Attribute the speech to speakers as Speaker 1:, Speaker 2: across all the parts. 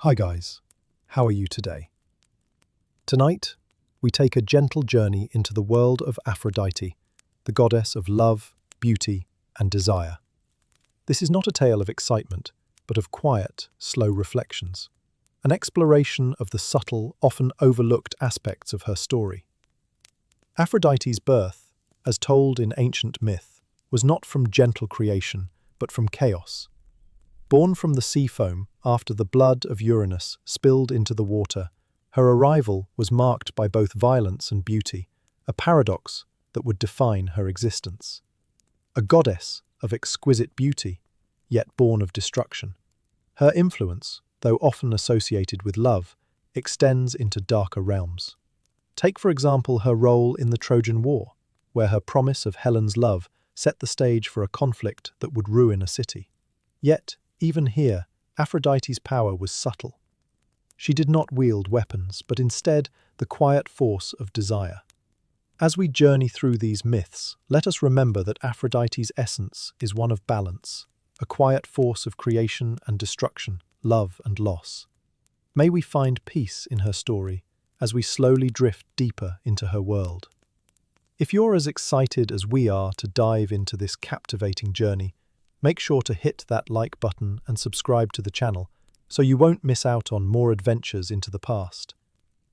Speaker 1: Hi guys, how are you today? Tonight, we take a gentle journey into the world of Aphrodite, the goddess of love, beauty, and desire. This is not a tale of excitement, but of quiet, slow reflections, an exploration of the subtle, often overlooked aspects of her story. Aphrodite's birth, as told in ancient myth, was not from gentle creation, but from chaos. Born from the sea foam after the blood of Uranus spilled into the water, her arrival was marked by both violence and beauty, a paradox that would define her existence. A goddess of exquisite beauty, yet born of destruction. Her influence, though often associated with love, extends into darker realms. Take, for example, her role in the Trojan War, where her promise of Helen's love set the stage for a conflict that would ruin a city. Yet, even here, Aphrodite's power was subtle. She did not wield weapons, but instead the quiet force of desire. As we journey through these myths, let us remember that Aphrodite's essence is one of balance, a quiet force of creation and destruction, love and loss. May we find peace in her story as we slowly drift deeper into her world. If you're as excited as we are to dive into this captivating journey, make sure to hit that like button and subscribe to the channel so you won't miss out on more adventures into the past.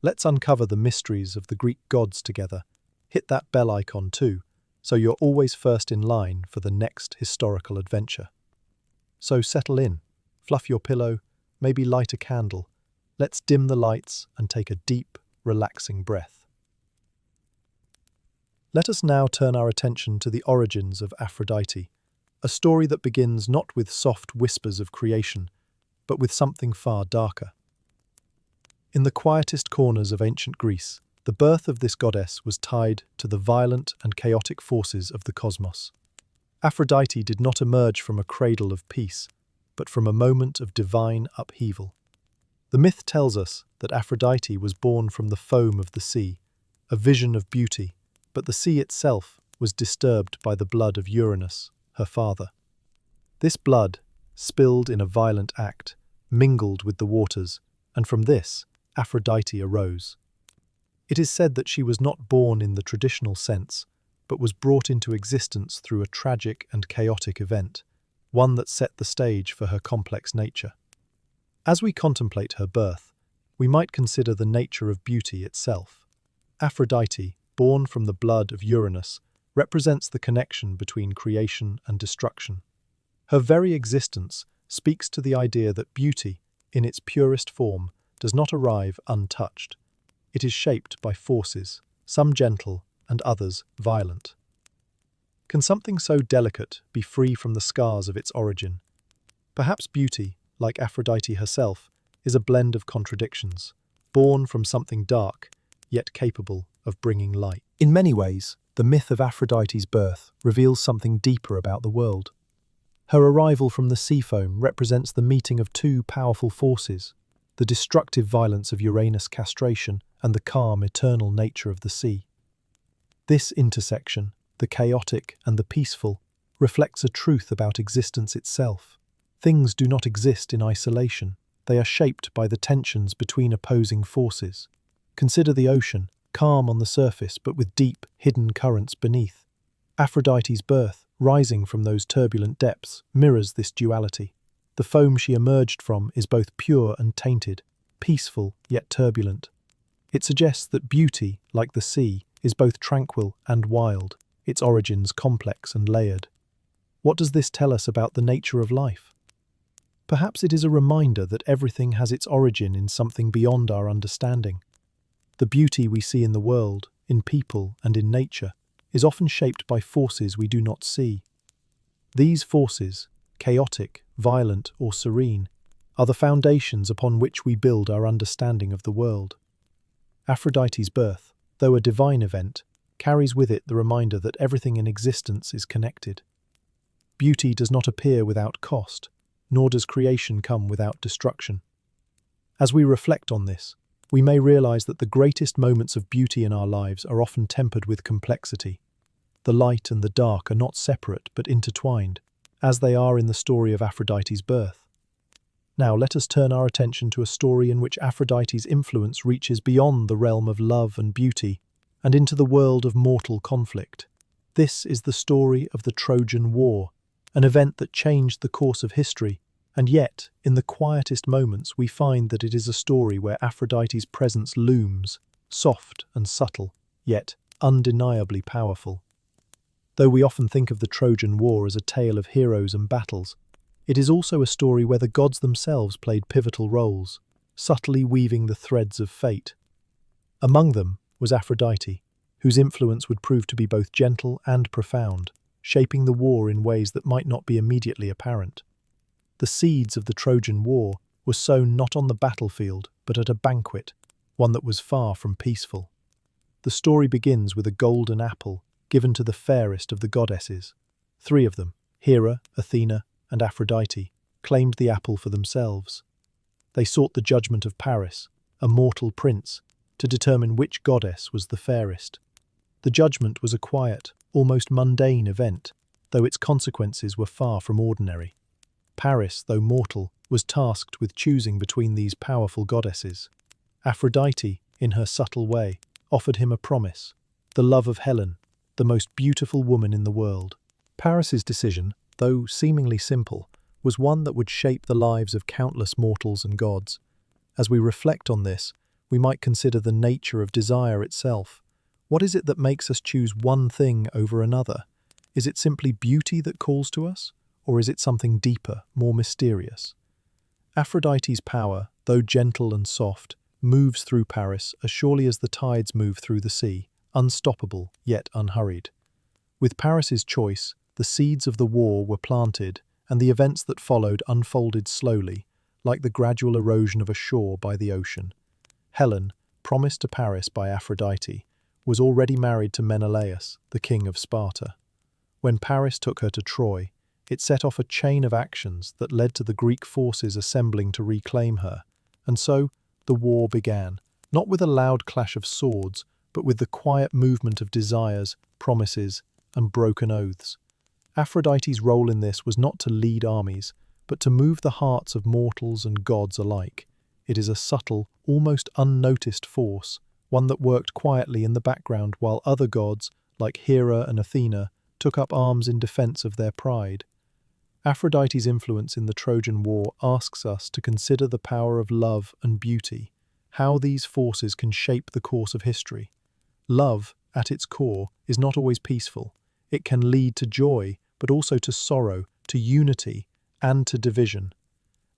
Speaker 1: Let's uncover the mysteries of the Greek gods together. Hit that bell icon too, so you're always first in line for the next historical adventure. So settle in, fluff your pillow, maybe light a candle. Let's dim the lights and take a deep, relaxing breath. Let us now turn our attention to the origins of Aphrodite, a story that begins not with soft whispers of creation, but with something far darker. In the quietest corners of ancient Greece, the birth of this goddess was tied to the violent and chaotic forces of the cosmos. Aphrodite did not emerge from a cradle of peace, but from a moment of divine upheaval. The myth tells us that Aphrodite was born from the foam of the sea, a vision of beauty, but the sea itself was disturbed by the blood of Uranus, her father. This blood, spilled in a violent act, mingled with the waters, and from this, Aphrodite arose. It is said that she was not born in the traditional sense, but was brought into existence through a tragic and chaotic event, one that set the stage for her complex nature. As we contemplate her birth, we might consider the nature of beauty itself. Aphrodite, born from the blood of Uranus, represents the connection between creation and destruction. Her very existence speaks to the idea that beauty, in its purest form, does not arrive untouched. It is shaped by forces, some gentle and others violent. Can something so delicate be free from the scars of its origin? Perhaps beauty, like Aphrodite herself, is a blend of contradictions, born from something dark, yet capable of bringing light. In many ways, the myth of Aphrodite's birth reveals something deeper about the world. Her arrival from the sea foam represents the meeting of two powerful forces, the destructive violence of Uranus' castration and the calm, eternal nature of the sea. This intersection, the chaotic and the peaceful, reflects a truth about existence itself. Things do not exist in isolation. They are shaped by the tensions between opposing forces. Consider the ocean, calm on the surface but with deep, hidden currents beneath. Aphrodite's birth, rising from those turbulent depths, mirrors this duality. The foam she emerged from is both pure and tainted, peaceful yet turbulent. It suggests that beauty, like the sea, is both tranquil and wild, its origins complex and layered. What does this tell us about the nature of life? Perhaps it is a reminder that everything has its origin in something beyond our understanding. The beauty we see in the world, in people and in nature, is often shaped by forces we do not see. These forces, chaotic, violent or serene, are the foundations upon which we build our understanding of the world. Aphrodite's birth, though a divine event, carries with it the reminder that everything in existence is connected. Beauty does not appear without cost, nor does creation come without destruction. As we reflect on this, we may realize that the greatest moments of beauty in our lives are often tempered with complexity. The light and the dark are not separate but intertwined, as they are in the story of Aphrodite's birth. Now let us turn our attention to a story in which Aphrodite's influence reaches beyond the realm of love and beauty and into the world of mortal conflict. This is the story of the Trojan War, an event that changed the course of history, and yet, in the quietest moments, we find that it is a story where Aphrodite's presence looms, soft and subtle, yet undeniably powerful. Though we often think of the Trojan War as a tale of heroes and battles, it is also a story where the gods themselves played pivotal roles, subtly weaving the threads of fate. Among them was Aphrodite, whose influence would prove to be both gentle and profound, shaping the war in ways that might not be immediately apparent. The seeds of the Trojan War were sown not on the battlefield, but at a banquet, one that was far from peaceful. The story begins with a golden apple given to the fairest of the goddesses. Three of them, Hera, Athena, and Aphrodite, claimed the apple for themselves. They sought the judgment of Paris, a mortal prince, to determine which goddess was the fairest. The judgment was a quiet, almost mundane event, though its consequences were far from ordinary. Paris, though mortal, was tasked with choosing between these powerful goddesses. Aphrodite, in her subtle way, offered him a promise, the love of Helen, the most beautiful woman in the world. Paris's decision, though seemingly simple, was one that would shape the lives of countless mortals and gods. As we reflect on this, we might consider the nature of desire itself. What is it that makes us choose one thing over another? Is it simply beauty that calls to us, or is it something deeper, more mysterious? Aphrodite's power, though gentle and soft, moves through Paris as surely as the tides move through the sea, unstoppable yet unhurried. With Paris's choice, the seeds of the war were planted, and the events that followed unfolded slowly, like the gradual erosion of a shore by the ocean. Helen, promised to Paris by Aphrodite, was already married to Menelaus, the king of Sparta. When Paris took her to Troy, it set off a chain of actions that led to the Greek forces assembling to reclaim her, and so the war began, not with a loud clash of swords, but with the quiet movement of desires, promises, and broken oaths. Aphrodite's role in this was not to lead armies, but to move the hearts of mortals and gods alike. It is a subtle, almost unnoticed force, one that worked quietly in the background while other gods, like Hera and Athena, took up arms in defense of their pride. Aphrodite's influence in the Trojan War asks us to consider the power of love and beauty, how these forces can shape the course of history. Love, at its core, is not always peaceful. It can lead to joy, but also to sorrow, to unity, and to division.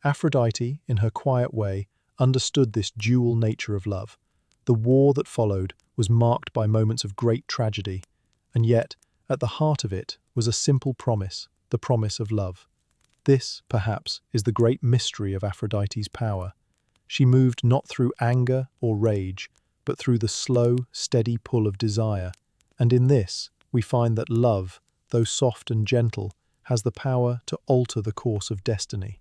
Speaker 1: Aphrodite, in her quiet way, understood this dual nature of love. The war that followed was marked by moments of great tragedy, and yet, at the heart of it was a simple promise, the promise of love. This, perhaps, is the great mystery of Aphrodite's power. She moved not through anger or rage, but through the slow, steady pull of desire, and in this, we find that love, though soft and gentle, has the power to alter the course of destiny.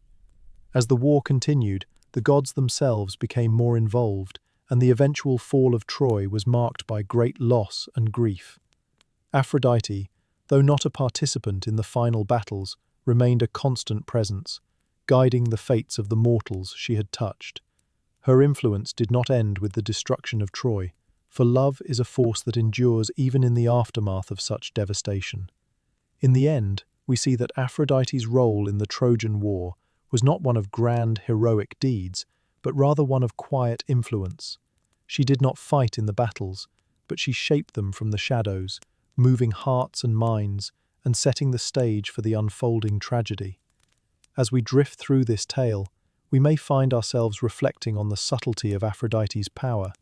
Speaker 1: As the war continued, the gods themselves became more involved, and the eventual fall of Troy was marked by great loss and grief. Aphrodite, though not a participant in the final battles, remained a constant presence, guiding the fates of the mortals she had touched. Her influence did not end with the destruction of Troy, for love is a force that endures even in the aftermath of such devastation. In the end, we see that Aphrodite's role in the Trojan War was not one of grand, heroic deeds, but rather one of quiet influence. She did not fight in the battles, but she shaped them from the shadows, moving hearts and minds, and setting the stage for the unfolding tragedy. As we drift through this tale, we may find ourselves reflecting on the subtlety of Aphrodite's power.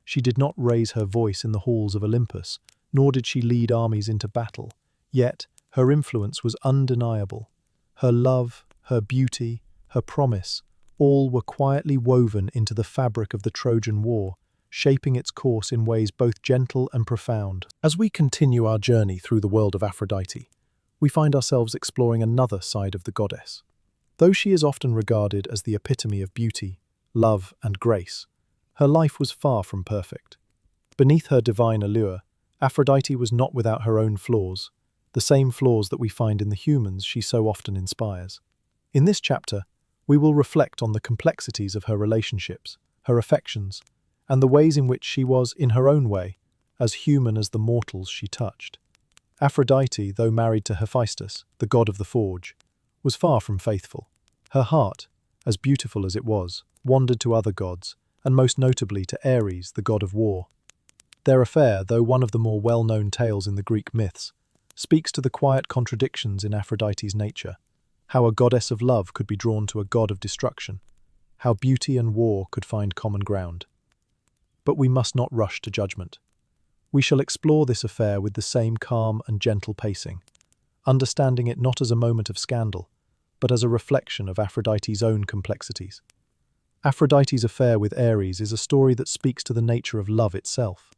Speaker 1: She did not raise her voice in the halls of Olympus, nor did she lead armies into battle. Yet, her influence was undeniable. Her love, her beauty, her promise, all were quietly woven into the fabric of the Trojan War, shaping its course in ways both gentle and profound. As we continue our journey through the world of Aphrodite, we find ourselves exploring another side of the goddess. Though she is often regarded as the epitome of beauty, love, and grace, her life was far from perfect. Beneath her divine allure, Aphrodite was not without her own flaws, the same flaws that we find in the humans she so often inspires. In this chapter, we will reflect on the complexities of her relationships, her affections, and the ways in which she was, in her own way, as human as the mortals she touched. Aphrodite, though married to Hephaestus, the god of the forge, was far from faithful. Her heart, as beautiful as it was, wandered to other gods, and most notably to Ares, the god of war. Their affair, though one of the more well-known tales in the Greek myths, speaks to the quiet contradictions in Aphrodite's nature, how a goddess of love could be drawn to a god of destruction, how beauty and war could find common ground. But we must not rush to judgment. We shall explore this affair with the same calm and gentle pacing, understanding it not as a moment of scandal, but as a reflection of Aphrodite's own complexities. Aphrodite's affair with Ares is a story that speaks to the nature of love itself.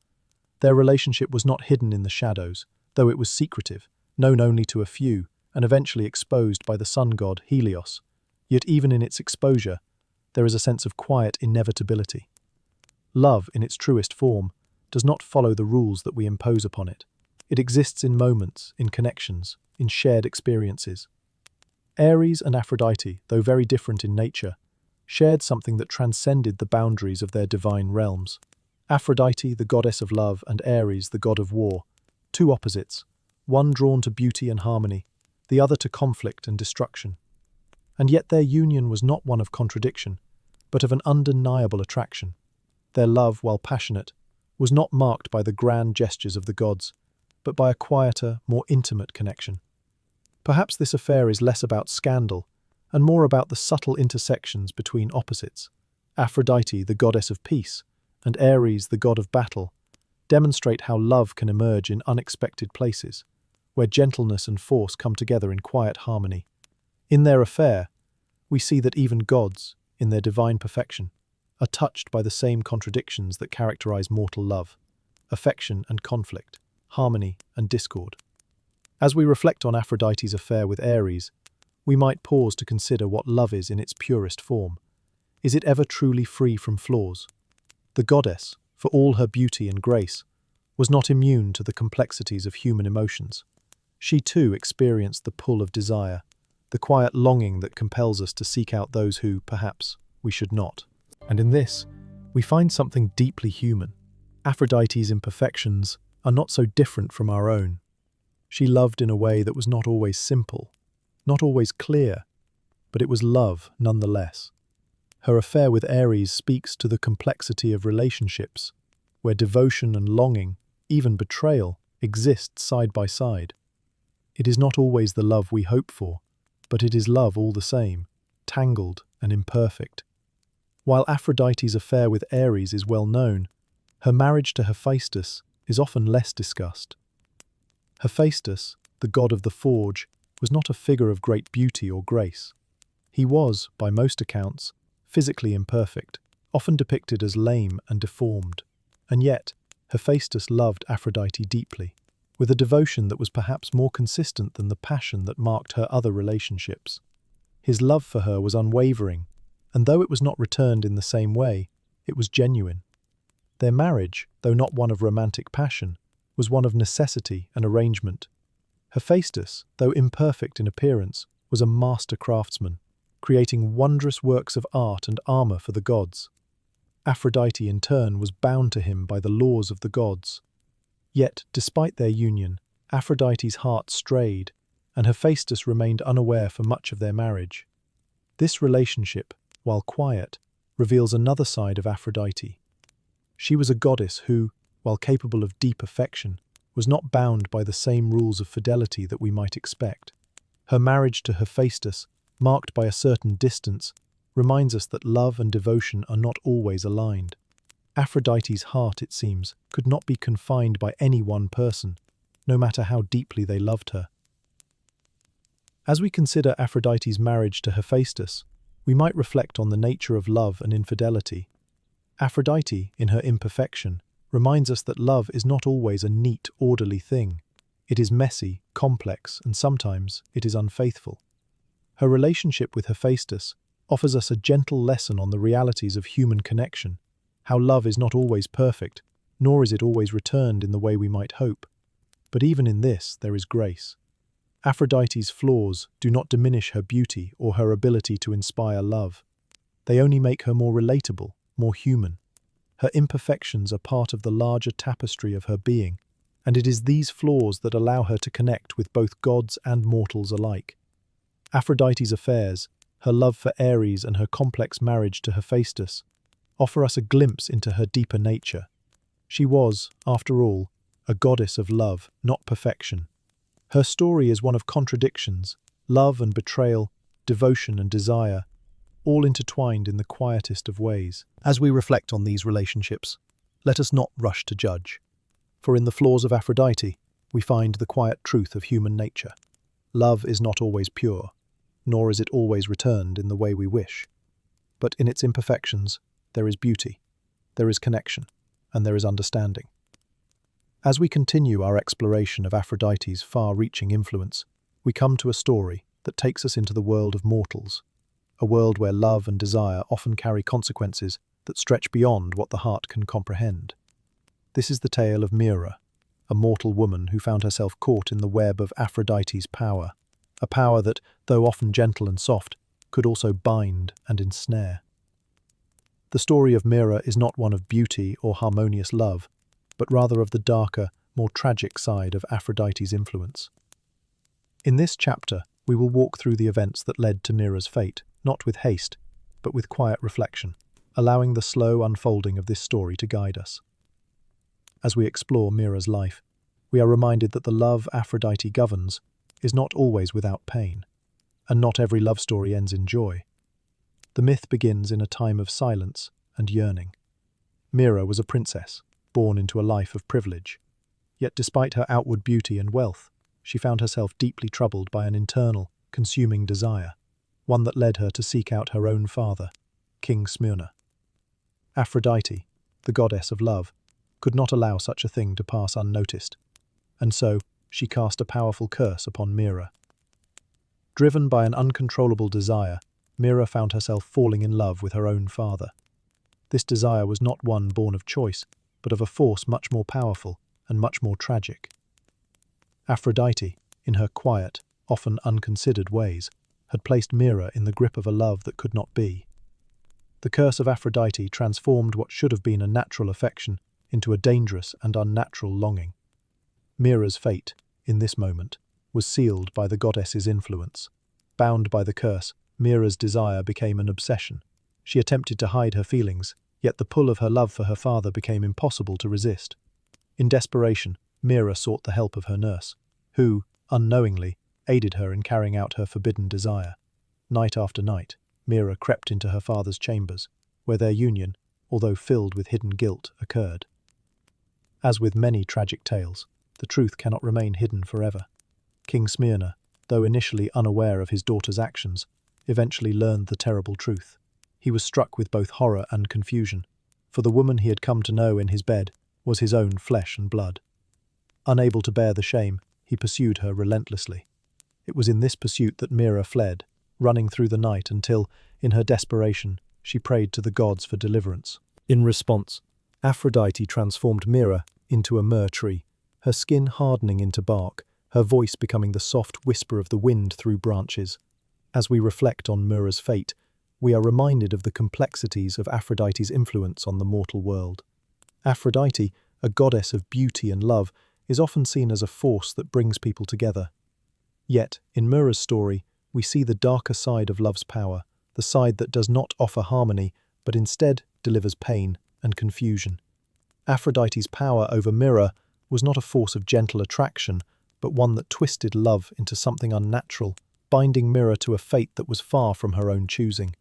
Speaker 1: Their relationship was not hidden in the shadows, though it was secretive, known only to a few, and eventually exposed by the sun god Helios. Yet even in its exposure, there is a sense of quiet inevitability. Love, in its truest form, does not follow the rules that we impose upon it. It exists in moments, in connections, in shared experiences. Ares and Aphrodite, though very different in nature, shared something that transcended the boundaries of their divine realms. Aphrodite, the goddess of love, and Ares, the god of war, two opposites, one drawn to beauty and harmony, the other to conflict and destruction. And yet their union was not one of contradiction, but of an undeniable attraction. Their love, while passionate, was not marked by the grand gestures of the gods, but by a quieter, more intimate connection. Perhaps this affair is less about scandal, and more about the subtle intersections between opposites. Aphrodite, the goddess of peace, and Ares, the god of battle, demonstrate how love can emerge in unexpected places, where gentleness and force come together in quiet harmony. In their affair, we see that even gods, in their divine perfection, are touched by the same contradictions that characterize mortal love: affection and conflict, harmony and discord. As we reflect on Aphrodite's affair with Ares, we might pause to consider what love is in its purest form. Is it ever truly free from flaws? The goddess, for all her beauty and grace, was not immune to the complexities of human emotions. She too experienced the pull of desire, the quiet longing that compels us to seek out those who, perhaps, we should not. And in this, we find something deeply human. Aphrodite's imperfections are not so different from our own. She loved in a way that was not always simple, not always clear, but it was love nonetheless. Her affair with Ares speaks to the complexity of relationships, where devotion and longing, even betrayal, exist side by side. It is not always the love we hope for, but it is love all the same, tangled and imperfect. While Aphrodite's affair with Ares is well known, her marriage to Hephaestus is often less discussed. Hephaestus, the god of the forge, was not a figure of great beauty or grace. He was, by most accounts, physically imperfect, often depicted as lame and deformed. And yet, Hephaestus loved Aphrodite deeply, with a devotion that was perhaps more consistent than the passion that marked her other relationships. His love for her was unwavering, and though it was not returned in the same way, it was genuine. Their marriage, though not one of romantic passion, was one of necessity and arrangement. Hephaestus, though imperfect in appearance, was a master craftsman, creating wondrous works of art and armor for the gods. Aphrodite, in turn, was bound to him by the laws of the gods. Yet, despite their union, Aphrodite's heart strayed, and Hephaestus remained unaware for much of their marriage. This relationship, while quiet, reveals another side of Aphrodite. She was a goddess who, while capable of deep affection, was not bound by the same rules of fidelity that we might expect. Her marriage to Hephaestus, marked by a certain distance, reminds us that love and devotion are not always aligned. Aphrodite's heart, it seems, could not be confined by any one person, no matter how deeply they loved her. As we consider Aphrodite's marriage to Hephaestus, we might reflect on the nature of love and infidelity. Aphrodite, in her imperfection, reminds us that love is not always a neat, orderly thing. It is messy, complex, and sometimes it is unfaithful. Her relationship with Hephaestus offers us a gentle lesson on the realities of human connection, how love is not always perfect, nor is it always returned in the way we might hope. But even in this, there is grace. Aphrodite's flaws do not diminish her beauty or her ability to inspire love. They only make her more relatable, more human. Her imperfections are part of the larger tapestry of her being, and it is these flaws that allow her to connect with both gods and mortals alike. Aphrodite's affairs, her love for Ares and her complex marriage to Hephaestus, offer us a glimpse into her deeper nature. She was, after all, a goddess of love, not perfection. Her story is one of contradictions, love and betrayal, devotion and desire, all intertwined in the quietest of ways. As we reflect on these relationships, let us not rush to judge. For in the flaws of Aphrodite, we find the quiet truth of human nature. Love is not always pure, nor is it always returned in the way we wish. But in its imperfections, there is beauty, there is connection, and there is understanding. As we continue our exploration of Aphrodite's far-reaching influence, we come to a story that takes us into the world of mortals, a world where love and desire often carry consequences that stretch beyond what the heart can comprehend. This is the tale of Mira, a mortal woman who found herself caught in the web of Aphrodite's power, a power that, though often gentle and soft, could also bind and ensnare. The story of Mira is not one of beauty or harmonious love, but rather of the darker, more tragic side of Aphrodite's influence. In this chapter, we will walk through the events that led to Mira's fate, not with haste, but with quiet reflection, allowing the slow unfolding of this story to guide us. As we explore Mira's life, we are reminded that the love Aphrodite governs is not always without pain, and not every love story ends in joy. The myth begins in a time of silence and yearning. Mira was a princess, born into a life of privilege. Yet despite her outward beauty and wealth, she found herself deeply troubled by an internal, consuming desire, one that led her to seek out her own father, King Smyrna. Aphrodite, the goddess of love, could not allow such a thing to pass unnoticed, and so she cast a powerful curse upon Mira. Driven by an uncontrollable desire, Mira found herself falling in love with her own father. This desire was not one born of choice, but of a force much more powerful and much more tragic. Aphrodite, in her quiet, often unconsidered ways, had placed Mira in the grip of a love that could not be. The curse of Aphrodite transformed what should have been a natural affection into a dangerous and unnatural longing. Mira's fate, in this moment, was sealed by the goddess's influence. Bound by the curse, Mira's desire became an obsession. She attempted to hide her feelings, yet the pull of her love for her father became impossible to resist. In desperation, Mira sought the help of her nurse, who, unknowingly, aided her in carrying out her forbidden desire. Night after night, Mira crept into her father's chambers, where their union, although filled with hidden guilt, occurred. As with many tragic tales, the truth cannot remain hidden forever. King Smyrna, though initially unaware of his daughter's actions, eventually learned the terrible truth. He was struck with both horror and confusion, for the woman he had come to know in his bed was his own flesh and blood. Unable to bear the shame, he pursued her relentlessly. It was in this pursuit that Mira fled, running through the night until, in her desperation, she prayed to the gods for deliverance. In response, Aphrodite transformed Mira into a myrrh tree, her skin hardening into bark, her voice becoming the soft whisper of the wind through branches. As we reflect on Mira's fate, we are reminded of the complexities of Aphrodite's influence on the mortal world. Aphrodite, a goddess of beauty and love, is often seen as a force that brings people together. Yet, in Mira's story, we see the darker side of love's power, the side that does not offer harmony, but instead delivers pain and confusion. Aphrodite's power over Mira was not a force of gentle attraction, but one that twisted love into something unnatural, binding Mira to a fate that was far from her own choosing.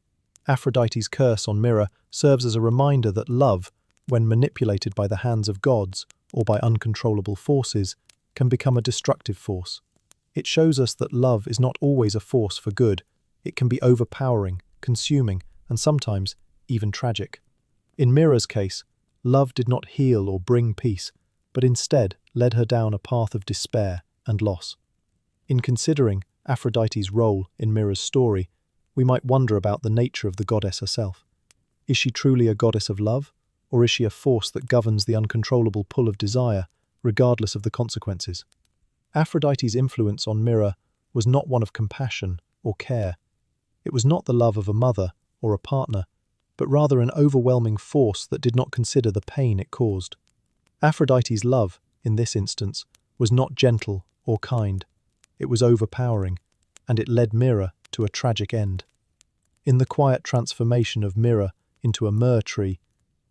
Speaker 1: Aphrodite's curse on Mira serves as a reminder that love, when manipulated by the hands of gods or by uncontrollable forces, can become a destructive force. It shows us that love is not always a force for good. It can be overpowering, consuming, and sometimes even tragic. In Mira's case, love did not heal or bring peace, but instead led her down a path of despair and loss. In considering Aphrodite's role in Mira's story, we might wonder about the nature of the goddess herself. Is she truly a goddess of love, or is she a force that governs the uncontrollable pull of desire, regardless of the consequences? Aphrodite's influence on Mira was not one of compassion or care. It was not the love of a mother or a partner, but rather an overwhelming force that did not consider the pain it caused. Aphrodite's love, in this instance, was not gentle or kind. It was overpowering, and it led Myrrha to a tragic end. In the quiet transformation of Myrrha into a myrrh tree,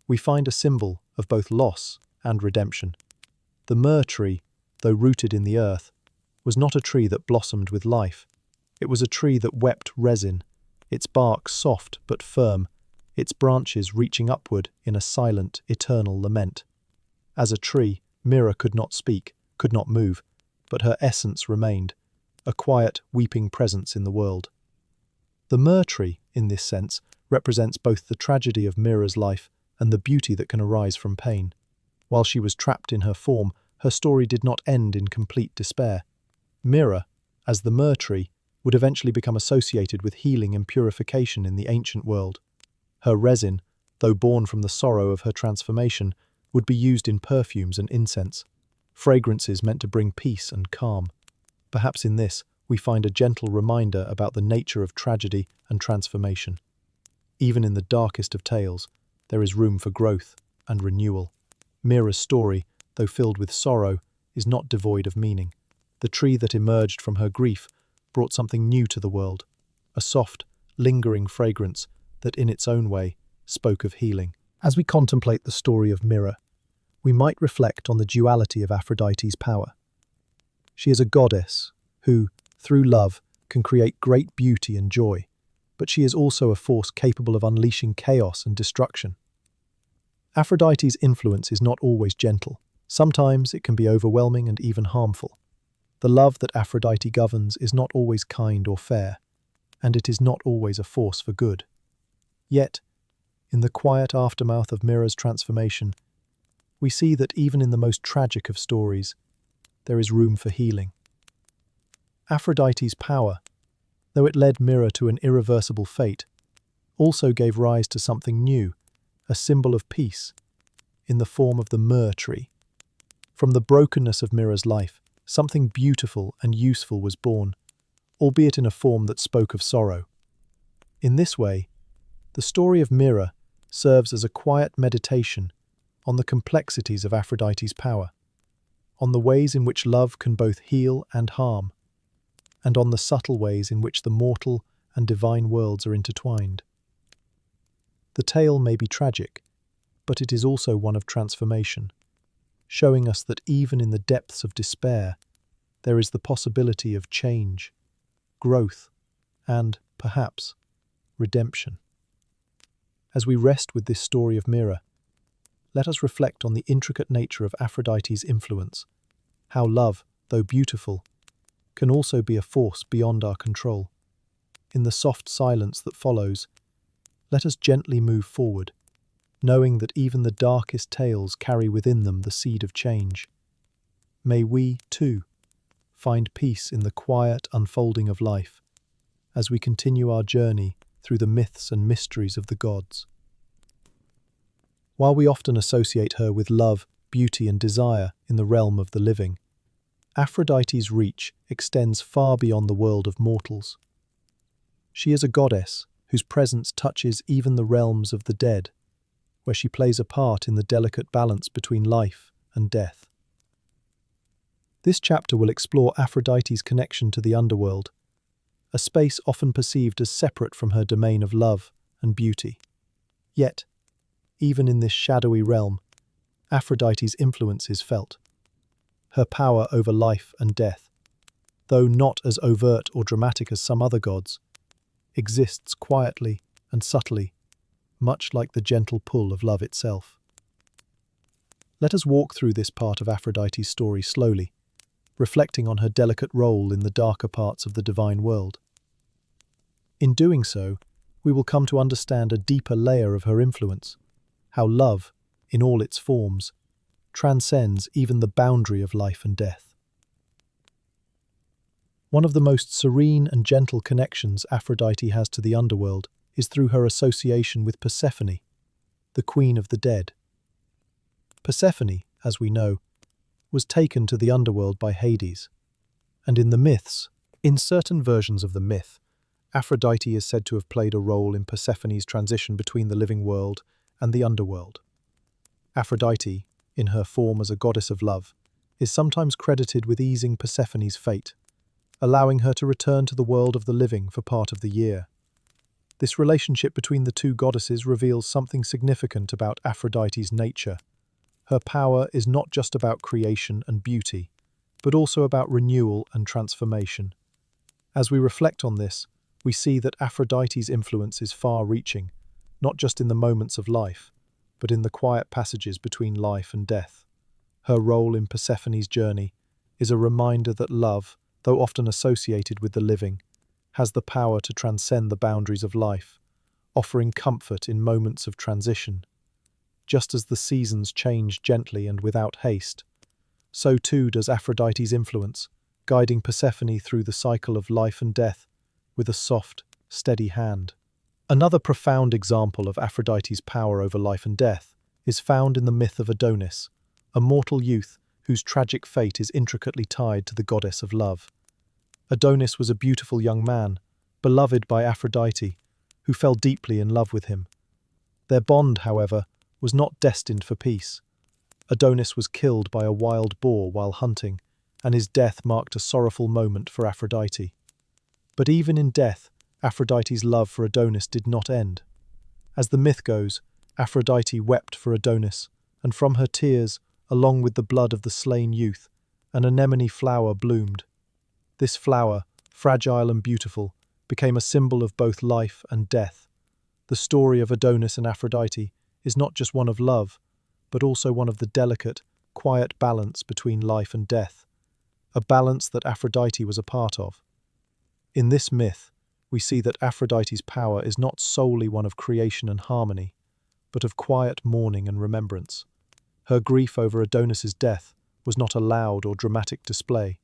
Speaker 1: we find a symbol of both loss and redemption. The myrrh tree, though rooted in the earth, was not a tree that blossomed with life. It was a tree that wept resin, its bark soft but firm, its branches reaching upward in a silent, eternal lament. As a tree, Myrrha could not speak, could not move, but her essence remained, a quiet, weeping presence in the world. The myrrh tree, in this sense, represents both the tragedy of Myrrha's life and the beauty that can arise from pain. While she was trapped in her form, her story did not end in complete despair. Myrrha, as the myrrh tree, would eventually become associated with healing and purification in the ancient world. Her resin, though born from the sorrow of her transformation, would be used in perfumes and incense, fragrances meant to bring peace and calm. Perhaps in this, we find a gentle reminder about the nature of tragedy and transformation. Even in the darkest of tales, there is room for growth and renewal. Myrrha's story, though filled with sorrow, is not devoid of meaning. The tree that emerged from her grief brought something new to the world, a soft, lingering fragrance that in its own way spoke of healing. As we contemplate the story of Myrrha, we might reflect on the duality of Aphrodite's power. She is a goddess who, through love, can create great beauty and joy, but she is also a force capable of unleashing chaos and destruction. Aphrodite's influence is not always gentle. Sometimes it can be overwhelming and even harmful. The love that Aphrodite governs is not always kind or fair, and it is not always a force for good. Yet, in the quiet aftermath of Myrrha's transformation, we see that even in the most tragic of stories, there is room for healing. Aphrodite's power, though it led Myrrha to an irreversible fate, also gave rise to something new, a symbol of peace, in the form of the myrrh tree. From the brokenness of Myrrha's life, something beautiful and useful was born, albeit in a form that spoke of sorrow. In this way, the story of Myrrha serves as a quiet meditation on the complexities of Aphrodite's power, on the ways in which love can both heal and harm, and on the subtle ways in which the mortal and divine worlds are intertwined. The tale may be tragic, but it is also one of transformation, showing us that even in the depths of despair, there is the possibility of change, growth, and, perhaps, redemption. As we rest with this story of Myrrha, let us reflect on the intricate nature of Aphrodite's influence, how love, though beautiful, can also be a force beyond our control. In the soft silence that follows, let us gently move forward, knowing that even the darkest tales carry within them the seed of change. May we, too, find peace in the quiet unfolding of life, as we continue our journey through the myths and mysteries of the gods. While we often associate her with love, beauty, and desire in the realm of the living, Aphrodite's reach extends far beyond the world of mortals. She is a goddess whose presence touches even the realms of the dead, where she plays a part in the delicate balance between life and death. This chapter will explore Aphrodite's connection to the underworld, a space often perceived as separate from her domain of love and beauty. Yet, even in this shadowy realm, Aphrodite's influence is felt. Her power over life and death, though not as overt or dramatic as some other gods, exists quietly and subtly, much like the gentle pull of love itself. Let us walk through this part of Aphrodite's story slowly, reflecting on her delicate role in the darker parts of the divine world. In doing so, we will come to understand a deeper layer of her influence, how love, in all its forms, transcends even the boundary of life and death. One of the most serene and gentle connections Aphrodite has to the underworld is through her association with Persephone, the queen of the dead. Persephone, as we know, was taken to the underworld by Hades, and in the myths, In certain versions of the myth, Aphrodite is said to have played a role in Persephone's transition between the living world and the underworld. Aphrodite, in her form as a goddess of love, is sometimes credited with easing Persephone's fate, allowing her to return to the world of the living for part of the year. This relationship between the two goddesses reveals something significant about Aphrodite's nature. Her power is not just about creation and beauty, but also about renewal and transformation. As we reflect on this, we see that Aphrodite's influence is far-reaching, not just in the moments of life, but in the quiet passages between life and death. Her role in Persephone's journey is a reminder that love, though often associated with the living, has the power to transcend the boundaries of life, offering comfort in moments of transition. Just as the seasons change gently and without haste, so too does Aphrodite's influence, guiding Persephone through the cycle of life and death with a soft, steady hand. Another profound example of Aphrodite's power over life and death is found in the myth of Adonis, a mortal youth whose tragic fate is intricately tied to the goddess of love. Adonis was a beautiful young man, beloved by Aphrodite, who fell deeply in love with him. Their bond, however, was not destined for peace. Adonis was killed by a wild boar while hunting, and his death marked a sorrowful moment for Aphrodite. But even in death, Aphrodite's love for Adonis did not end. As the myth goes, Aphrodite wept for Adonis, and from her tears, along with the blood of the slain youth, an anemone flower bloomed. This flower, fragile and beautiful, became a symbol of both life and death. The story of Adonis and Aphrodite is not just one of love, but also one of the delicate, quiet balance between life and death, a balance that Aphrodite was a part of. In this myth, we see that Aphrodite's power is not solely one of creation and harmony, but of quiet mourning and remembrance. Her grief over Adonis's death was not a loud or dramatic display,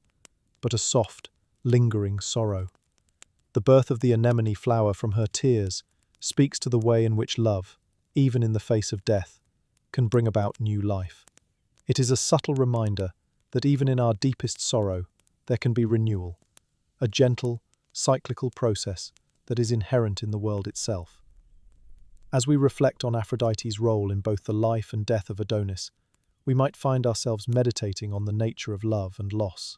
Speaker 1: but a soft, lingering sorrow. The birth of the anemone flower from her tears speaks to the way in which love, even in the face of death, can bring about new life. It is a subtle reminder that even in our deepest sorrow, there can be renewal, a gentle, cyclical process that is inherent in the world itself. As we reflect on Aphrodite's role in both the life and death of Adonis, we might find ourselves meditating on the nature of love and loss.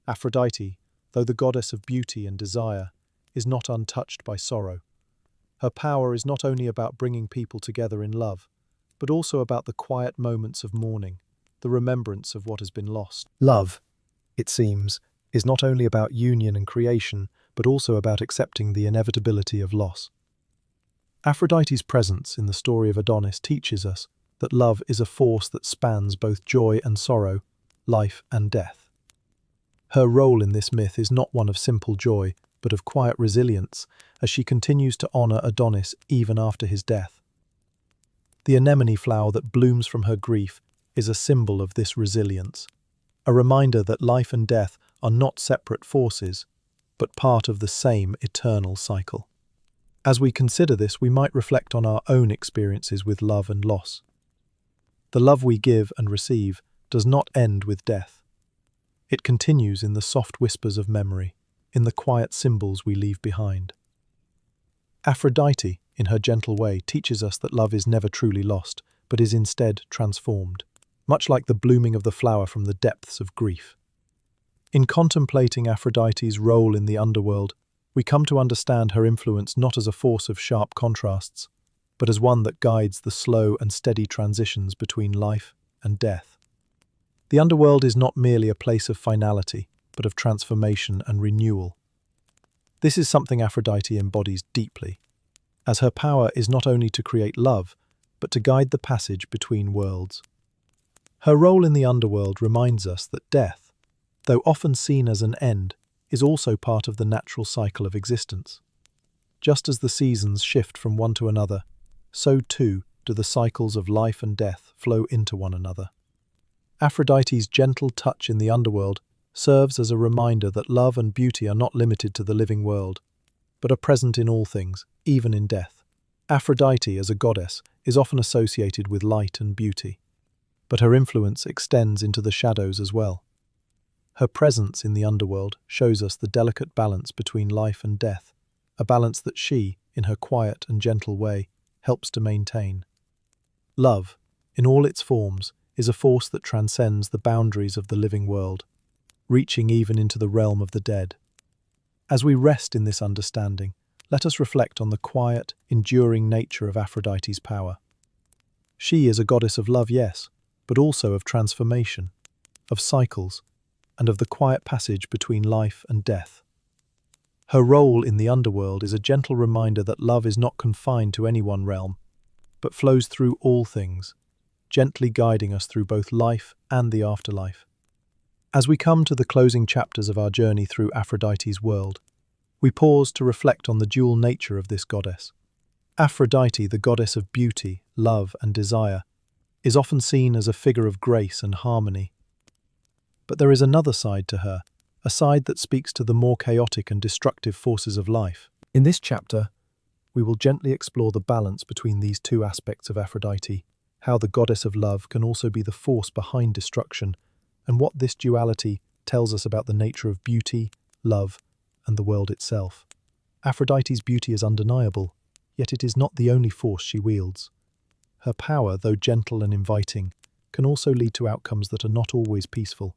Speaker 1: Aphrodite, though the goddess of beauty and desire, is not untouched by sorrow. Her power is not only about bringing people together in love, but also about the quiet moments of mourning, the remembrance of what has been lost. Love, it seems, is not only about union and creation, but also about accepting the inevitability of loss. Aphrodite's presence in the story of Adonis teaches us that love is a force that spans both joy and sorrow, life and death. Her role in this myth is not one of simple joy, but of quiet resilience, as she continues to honor Adonis even after his death. The anemone flower that blooms from her grief is a symbol of this resilience, a reminder that life and death are not separate forces, but part of the same eternal cycle. As we consider this, we might reflect on our own experiences with love and loss. The love we give and receive does not end with death. It continues in the soft whispers of memory, in the quiet symbols we leave behind. Aphrodite, in her gentle way, teaches us that love is never truly lost, but is instead transformed, much like the blooming of the flower from the depths of grief. In contemplating Aphrodite's role in the underworld, we come to understand her influence not as a force of sharp contrasts, but as one that guides the slow and steady transitions between life and death. The underworld is not merely a place of finality, but of transformation and renewal. This is something Aphrodite embodies deeply, as her power is not only to create love, but to guide the passage between worlds. Her role in the underworld reminds us that death, though often seen as an end, is also part of the natural cycle of existence. Just as the seasons shift from one to another, so too do the cycles of life and death flow into one another. Aphrodite's gentle touch in the underworld serves as a reminder that love and beauty are not limited to the living world, but are present in all things, even in death. Aphrodite, as a goddess, is often associated with light and beauty, but her influence extends into the shadows as well. Her presence in the underworld shows us the delicate balance between life and death, a balance that she, in her quiet and gentle way, helps to maintain. Love, in all its forms, is a force that transcends the boundaries of the living world, reaching even into the realm of the dead. As we rest in this understanding, let us reflect on the quiet, enduring nature of Aphrodite's power. She is a goddess of love, yes, but also of transformation, of cycles, and of the quiet passage between life and death. Her role in the underworld is a gentle reminder that love is not confined to any one realm, but flows through all things, gently guiding us through both life and the afterlife. As we come to the closing chapters of our journey through Aphrodite's world, we pause to reflect on the dual nature of this goddess. Aphrodite, the goddess of beauty, love, and desire, is often seen as a figure of grace and harmony. But there is another side to her, a side that speaks to the more chaotic and destructive forces of life. In this chapter, we will gently explore the balance between these two aspects of Aphrodite, how the goddess of love can also be the force behind destruction, and what this duality tells us about the nature of beauty, love, and the world itself. Aphrodite's beauty is undeniable, yet it is not the only force she wields. Her power, though gentle and inviting, can also lead to outcomes that are not always peaceful.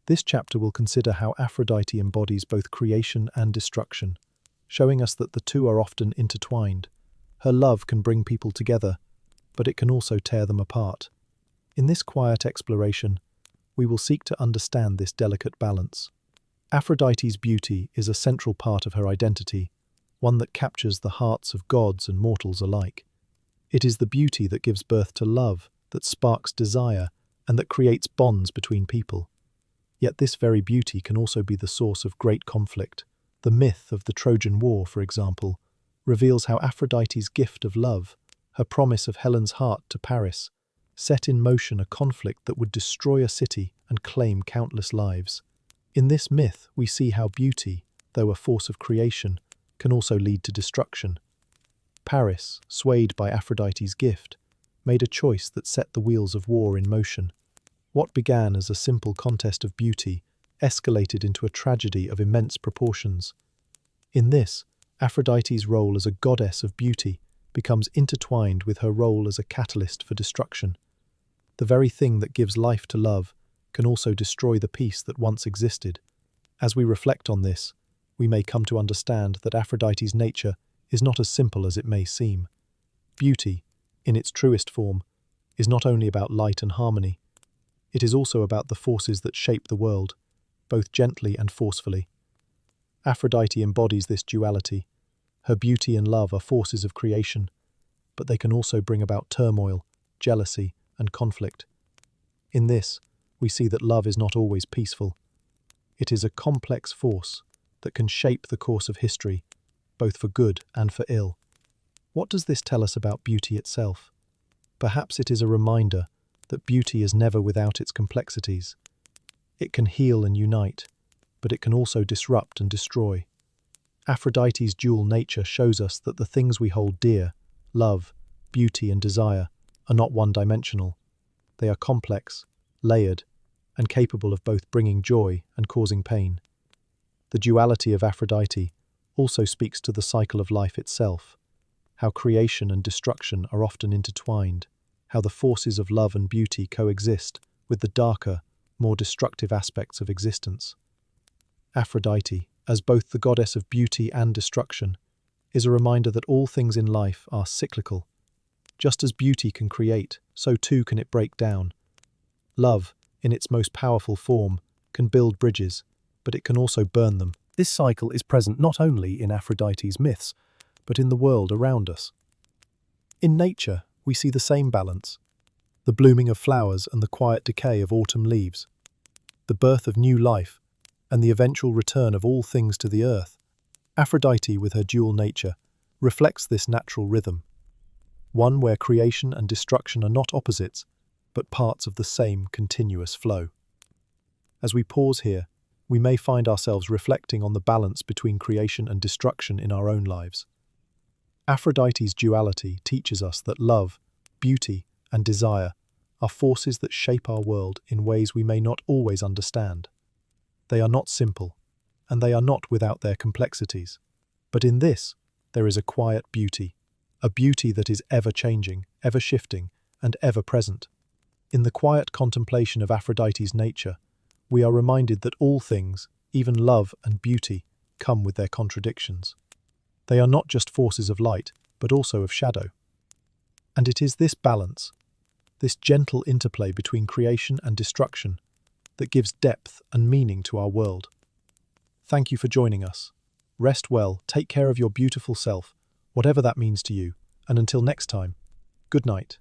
Speaker 1: This chapter will consider how Aphrodite embodies both creation and destruction, showing us that the two are often intertwined. Her love can bring people together, but it can also tear them apart. In this quiet exploration, we will seek to understand this delicate balance. Aphrodite's beauty is a central part of her identity, one that captures the hearts of gods and mortals alike. It is the beauty that gives birth to love, that sparks desire, and that creates bonds between people. Yet this very beauty can also be the source of great conflict. The myth of the Trojan War, for example, reveals how Aphrodite's gift of love, her promise of Helen's heart to Paris, set in motion a conflict that would destroy a city and claim countless lives. In this myth, we see how beauty, though a force of creation, can also lead to destruction. Paris, swayed by Aphrodite's gift, made a choice that set the wheels of war in motion. What began as a simple contest of beauty escalated into a tragedy of immense proportions. In this, Aphrodite's role as a goddess of beauty becomes intertwined with her role as a catalyst for destruction. The very thing that gives life to love can also destroy the peace that once existed. As we reflect on this, we may come to understand that Aphrodite's nature is not as simple as it may seem. Beauty, in its truest form, is not only about light and harmony. It is also about the forces that shape the world, both gently and forcefully. Aphrodite embodies this duality. Her beauty and love are forces of creation, but they can also bring about turmoil, jealousy, and conflict. In this, we see that love is not always peaceful. It is a complex force that can shape the course of history, both for good and for ill. What does this tell us about beauty itself? Perhaps it is a reminder that beauty is never without its complexities. It can heal and unite, but it can also disrupt and destroy. Aphrodite's dual nature shows us that the things we hold dear, love, beauty, and desire, are not one-dimensional. They are complex, layered, and capable of both bringing joy and causing pain. The duality of Aphrodite also speaks to the cycle of life itself, how creation and destruction are often intertwined, how the forces of love and beauty coexist with the darker, more destructive aspects of existence. Aphrodite, as both the goddess of beauty and destruction, is a reminder that all things in life are cyclical. Just as beauty can create, so too can it break down. Love, in its most powerful form, can build bridges, but it can also burn them. This cycle is present not only in Aphrodite's myths, but in the world around us. In nature, we see the same balance: the blooming of flowers and the quiet decay of autumn leaves, the birth of new life, and the eventual return of all things to the earth. Aphrodite, with her dual nature, reflects this natural rhythm, one where creation and destruction are not opposites, but parts of the same continuous flow. As we pause here, we may find ourselves reflecting on the balance between creation and destruction in our own lives. Aphrodite's duality teaches us that love, beauty, and desire are forces that shape our world in ways we may not always understand. They are not simple, and they are not without their complexities. But in this, there is a quiet beauty, a beauty that is ever-changing, ever-shifting, and ever-present. In the quiet contemplation of Aphrodite's nature, we are reminded that all things, even love and beauty, come with their contradictions. They are not just forces of light, but also of shadow. And it is this balance, this gentle interplay between creation and destruction, that gives depth and meaning to our world. Thank you for joining us. Rest well, take care of your beautiful self, whatever that means to you, and until next time, good night.